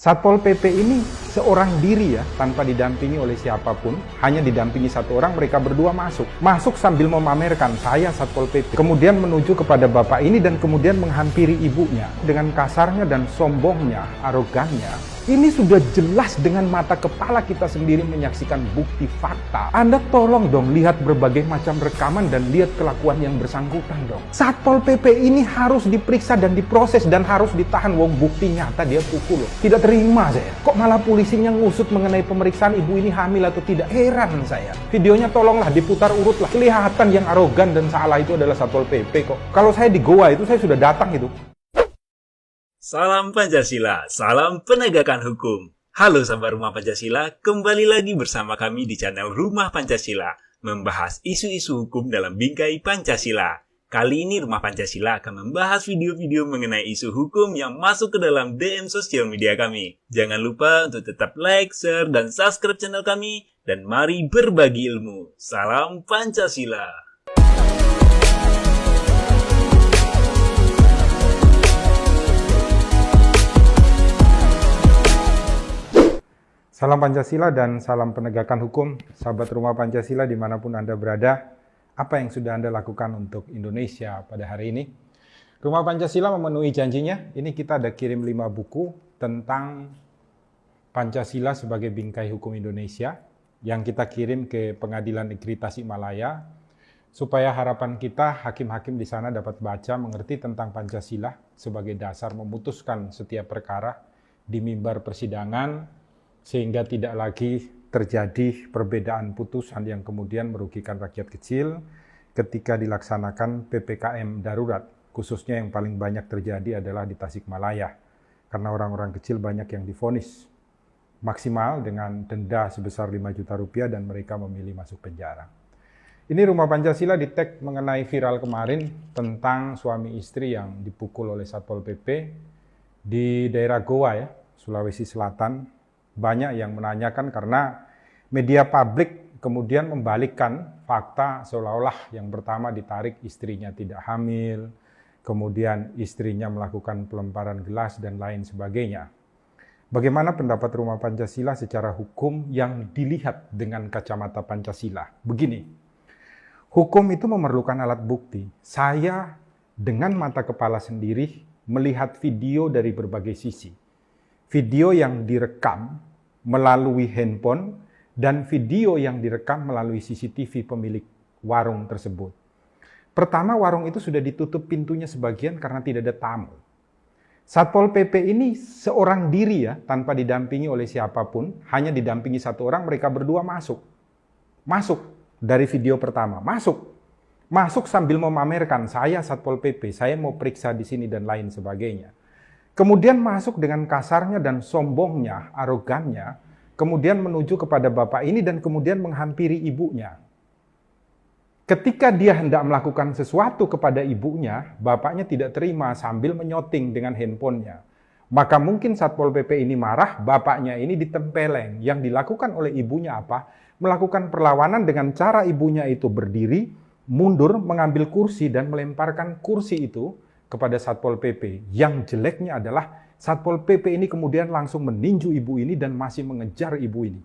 Satpol PP ini seorang diri ya, tanpa didampingi oleh siapapun, hanya didampingi satu orang, mereka berdua masuk. Masuk sambil memamerkan, saya Satpol PP. Kemudian menuju kepada bapak ini dan kemudian menghampiri ibunya. Dengan kasarnya dan sombongnya, arogannya, ini sudah jelas dengan mata kepala kita sendiri menyaksikan bukti fakta. Anda tolong dong lihat berbagai macam rekaman dan lihat kelakuan yang bersangkutan dong. Satpol PP ini harus diperiksa dan diproses dan harus ditahan. Wong bukti nyata dia pukul loh. Tidak terima saya. Kok malah polisinya ngusut mengenai pemeriksaan ibu ini hamil atau tidak? Heran saya. Videonya tolonglah diputar urut lah. Kelihatan yang arogan dan salah itu adalah Satpol PP kok. Kalau saya di Goa itu saya sudah datang itu. Salam Pancasila, salam penegakan hukum. Halo sahabat Rumah Pancasila, kembali lagi bersama kami di channel Rumah Pancasila, membahas isu-isu hukum dalam bingkai Pancasila. Kali ini Rumah Pancasila akan membahas video-video mengenai isu hukum yang masuk ke dalam DM sosial media kami. Jangan lupa untuk tetap like, share, dan subscribe channel kami, dan mari berbagi ilmu. Salam Pancasila. Salam Pancasila dan salam penegakan hukum, sahabat Rumah Pancasila dimanapun Anda berada. Apa yang sudah Anda lakukan untuk Indonesia pada hari ini? Rumah Pancasila memenuhi janjinya. Ini kita ada kirim 5 buku tentang Pancasila sebagai bingkai hukum Indonesia yang kita kirim ke Pengadilan Negeri Tasikmalaya supaya harapan kita hakim-hakim di sana dapat baca, mengerti tentang Pancasila sebagai dasar memutuskan setiap perkara di mimbar persidangan, sehingga tidak lagi terjadi perbedaan putusan yang kemudian merugikan rakyat kecil ketika dilaksanakan PPKM darurat. Khususnya yang paling banyak terjadi adalah di Tasikmalaya, karena orang-orang kecil banyak yang divonis maksimal dengan denda sebesar 5 juta rupiah dan mereka memilih masuk penjara. Ini Rumah Pancasila di-tag mengenai viral kemarin tentang suami istri yang dipukul oleh Satpol PP di daerah Goa ya, Sulawesi Selatan. Banyak yang menanyakan karena media publik kemudian membalikkan fakta seolah-olah yang pertama ditarik istrinya tidak hamil, kemudian istrinya melakukan pelemparan gelas dan lain sebagainya. Bagaimana pendapat Rumah Pancasila secara hukum yang dilihat dengan kacamata Pancasila? Begini, hukum itu memerlukan alat bukti. Saya dengan mata kepala sendiri melihat video dari berbagai sisi. Video yang direkam melalui handphone dan video yang direkam melalui CCTV pemilik warung tersebut. Pertama, warung itu sudah ditutup pintunya sebagian karena tidak ada tamu. Satpol PP ini seorang diri ya, tanpa didampingi oleh siapapun, hanya didampingi satu orang, mereka berdua masuk. Masuk dari video pertama, masuk. Masuk sambil memamerkan, saya Satpol PP, saya mau periksa di sini dan lain sebagainya. Kemudian masuk dengan kasarnya dan sombongnya, arogannya, kemudian menuju kepada bapak ini dan kemudian menghampiri ibunya. Ketika dia hendak melakukan sesuatu kepada ibunya, bapaknya tidak terima sambil menyoting dengan handphonenya. Maka mungkin Satpol PP ini marah, bapaknya ini ditempeleng. Yang dilakukan oleh ibunya apa? Melakukan perlawanan dengan cara ibunya itu berdiri, mundur, mengambil kursi dan melemparkan kursi itu kepada Satpol PP. Yang jeleknya adalah Satpol PP ini kemudian langsung meninju ibu ini dan masih mengejar ibu ini.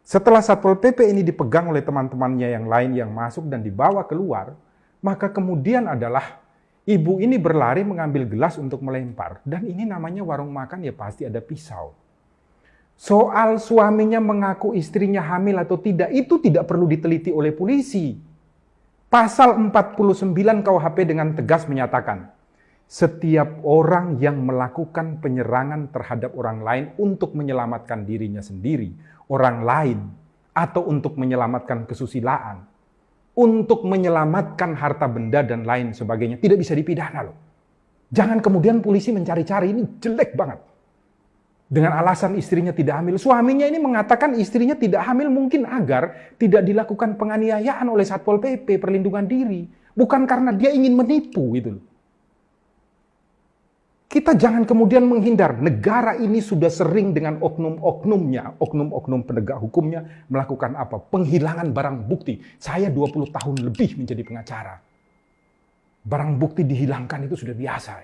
Setelah Satpol PP ini dipegang oleh teman-temannya yang lain yang masuk dan dibawa keluar, maka kemudian adalah ibu ini berlari mengambil gelas untuk melempar. Dan ini namanya warung makan ya pasti ada pisau. Soal suaminya mengaku istrinya hamil atau tidak, itu tidak perlu diteliti oleh polisi. Pasal 49 KUHP dengan tegas menyatakan, setiap orang yang melakukan penyerangan terhadap orang lain untuk menyelamatkan dirinya sendiri, orang lain, atau untuk menyelamatkan kesusilaan, untuk menyelamatkan harta benda dan lain sebagainya, tidak bisa dipidana loh. Jangan kemudian polisi mencari-cari, ini jelek banget. Dengan alasan istrinya tidak hamil. Suaminya ini mengatakan istrinya tidak hamil mungkin agar tidak dilakukan penganiayaan oleh Satpol PP, perlindungan diri. Bukan karena dia ingin menipu gitu. Kita jangan kemudian menghindar. Negara ini sudah sering dengan oknum-oknumnya, oknum-oknum penegak hukumnya melakukan apa? Penghilangan barang bukti. Saya 20 tahun lebih menjadi pengacara. Barang bukti dihilangkan itu sudah biasa.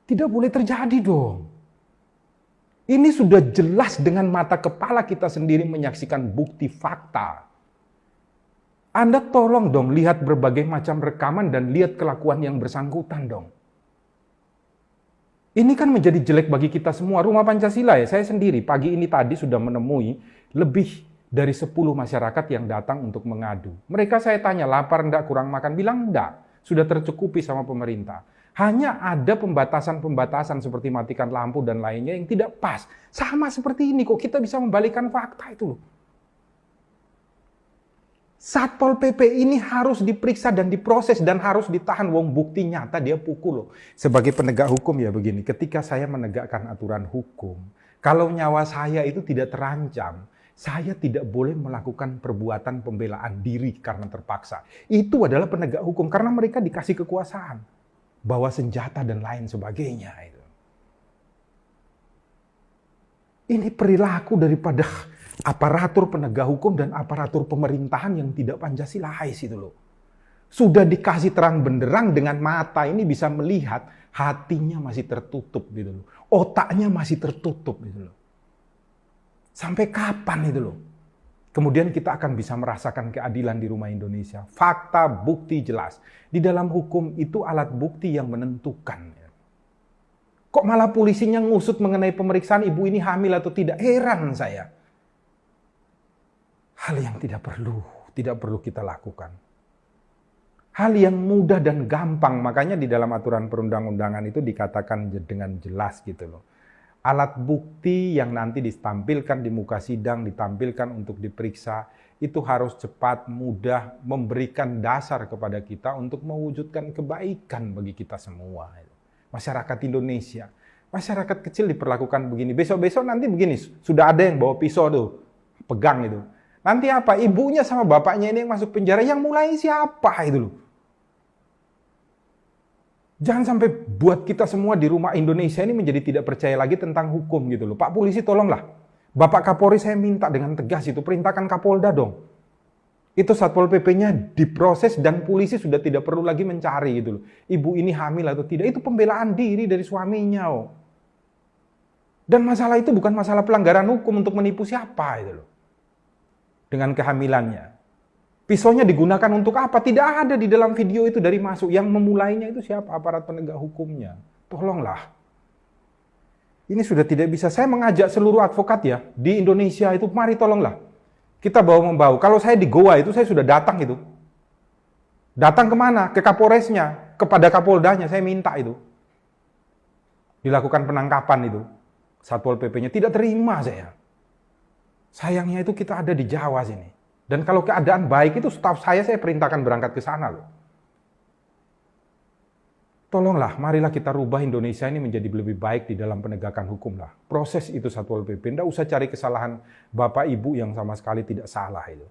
Tidak boleh terjadi dong. Ini sudah jelas dengan mata kepala kita sendiri menyaksikan bukti fakta. Anda tolong dong lihat berbagai macam rekaman dan lihat kelakuan yang bersangkutan dong. Ini kan menjadi jelek bagi kita semua. Rumah Pancasila ya, saya sendiri pagi ini tadi sudah menemui lebih dari 10 masyarakat yang datang untuk mengadu. Mereka saya tanya, lapar enggak, kurang makan? Bilang enggak, sudah tercukupi sama pemerintah. Hanya ada pembatasan-pembatasan seperti matikan lampu dan lainnya yang tidak pas. Sama seperti ini kok, kita bisa membalikan fakta itu loh. Satpol PP ini harus diperiksa dan diproses dan harus ditahan. Wong bukti nyata dia pukul loh. Sebagai penegak hukum ya begini, ketika saya menegakkan aturan hukum, kalau nyawa saya itu tidak terancam, saya tidak boleh melakukan perbuatan pembelaan diri karena terpaksa. Itu adalah penegak hukum karena mereka dikasih kekuasaan, bawa senjata dan lain sebagainya. Ini perilaku daripada aparatur penegak hukum dan aparatur pemerintahan yang tidak Pancasilais itu loh. Sudah dikasih terang benderang dengan mata ini bisa melihat, hatinya masih tertutup gitu loh. Otaknya masih tertutup gitu loh. Sampai kapan itu loh? Kemudian kita akan bisa merasakan keadilan di rumah Indonesia. Fakta, bukti jelas. Di dalam hukum itu alat bukti yang menentukan. Kok malah polisinya ngusut mengenai pemeriksaan ibu ini hamil atau tidak? Heran saya. Hal yang tidak perlu kita lakukan. Hal yang mudah dan gampang, makanya di dalam aturan perundang-undangan itu dikatakan dengan jelas gitu loh. Alat bukti yang nanti ditampilkan di muka sidang, ditampilkan untuk diperiksa, itu harus cepat, mudah, memberikan dasar kepada kita untuk mewujudkan kebaikan bagi kita semua. Masyarakat Indonesia, masyarakat kecil diperlakukan begini, besok-besok nanti begini, sudah ada yang bawa pisau tuh, pegang itu. Nanti apa? Ibunya sama bapaknya ini yang masuk penjara, yang mulai siapa itu loh. Jangan sampai buat kita semua di rumah Indonesia ini menjadi tidak percaya lagi tentang hukum gitu loh. Pak polisi tolonglah. Bapak Kapolri saya minta dengan tegas itu, perintahkan Kapolda dong. Itu Satpol PP-nya diproses dan polisi sudah tidak perlu lagi mencari gitu loh. Ibu ini hamil atau tidak, itu pembelaan diri dari suaminya. Oh. Dan masalah itu bukan masalah pelanggaran hukum untuk menipu siapa itu loh. Dengan kehamilannya. Pisaunya digunakan untuk apa? Tidak ada di dalam video itu dari masuk. Yang memulainya itu siapa? Aparat penegak hukumnya. Tolonglah. Ini sudah tidak bisa. Saya mengajak seluruh advokat ya, di Indonesia itu, mari tolonglah. Kita bawa-membawa. Kalau saya di Goa itu, saya sudah datang itu. Datang kemana? Ke Kapolresnya, kepada Kapoldanya, saya minta itu. Dilakukan penangkapan itu. Satpol PP-nya tidak terima saya. Sayangnya itu kita ada di Jawa sini. Dan kalau keadaan baik itu staf saya perintahkan berangkat ke sana loh. Tolonglah, marilah kita rubah Indonesia ini menjadi lebih baik di dalam penegakan hukum lah. Proses itu Satpol PP, tidak usah cari kesalahan Bapak Ibu yang sama sekali tidak salah itu.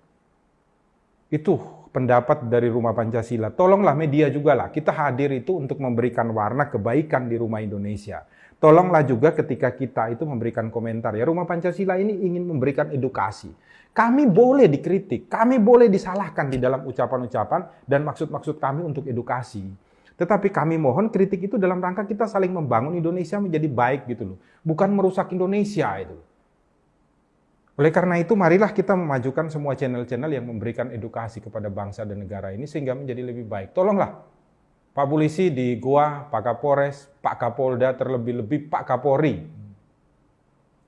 Itu pendapat dari Rumah Pancasila. Tolonglah media juga lah, kita hadir itu untuk memberikan warna kebaikan di rumah Indonesia. Tolonglah juga ketika kita itu memberikan komentar. Ya, Rumah Pancasila ini ingin memberikan edukasi. Kami boleh dikritik, kami boleh disalahkan di dalam ucapan-ucapan dan maksud-maksud kami untuk edukasi. Tetapi kami mohon kritik itu dalam rangka kita saling membangun Indonesia menjadi baik gitu loh. Bukan merusak Indonesia itu. Oleh karena itu marilah kita memajukan semua channel-channel yang memberikan edukasi kepada bangsa dan negara ini sehingga menjadi lebih baik. Tolonglah Pak Polisi di Goa, Pak Kapolres, Pak Kapolda, terlebih-lebih Pak Kapolri.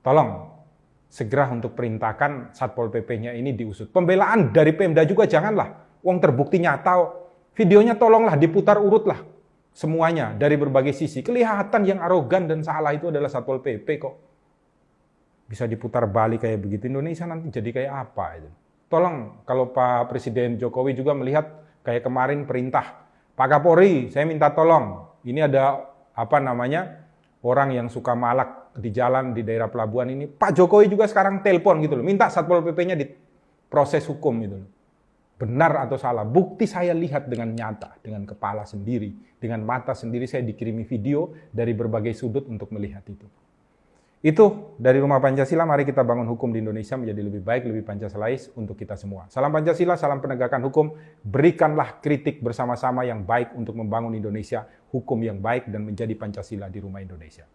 Tolong segera untuk perintahkan Satpol PP-nya ini diusut. Pembelaan dari Pemda juga janganlah. Wong terbukti nyata. Videonya tolonglah diputar urutlah semuanya dari berbagai sisi. Kelihatan yang arogan dan salah itu adalah Satpol PP kok. Bisa diputar balik kayak begitu, Indonesia nanti jadi kayak apa itu. Tolong kalau Pak Presiden Jokowi juga melihat kayak kemarin perintah Pak Kapolri, saya minta tolong. Ini ada orang yang suka malak di jalan di daerah pelabuhan ini. Pak Jokowi juga sekarang telepon gitu loh, minta Satpol PP-nya diproses hukum gitu loh. Benar atau salah, bukti saya lihat dengan nyata, dengan kepala sendiri, dengan mata sendiri saya dikirimi video dari berbagai sudut untuk melihat itu. Itu dari Rumah Pancasila, mari kita bangun hukum di Indonesia menjadi lebih baik, lebih Pancasilais untuk kita semua. Salam Pancasila, salam penegakan hukum, berikanlah kritik bersama-sama yang baik untuk membangun Indonesia, hukum yang baik dan menjadi Pancasila di rumah Indonesia.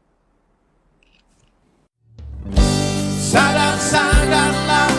sadarlah,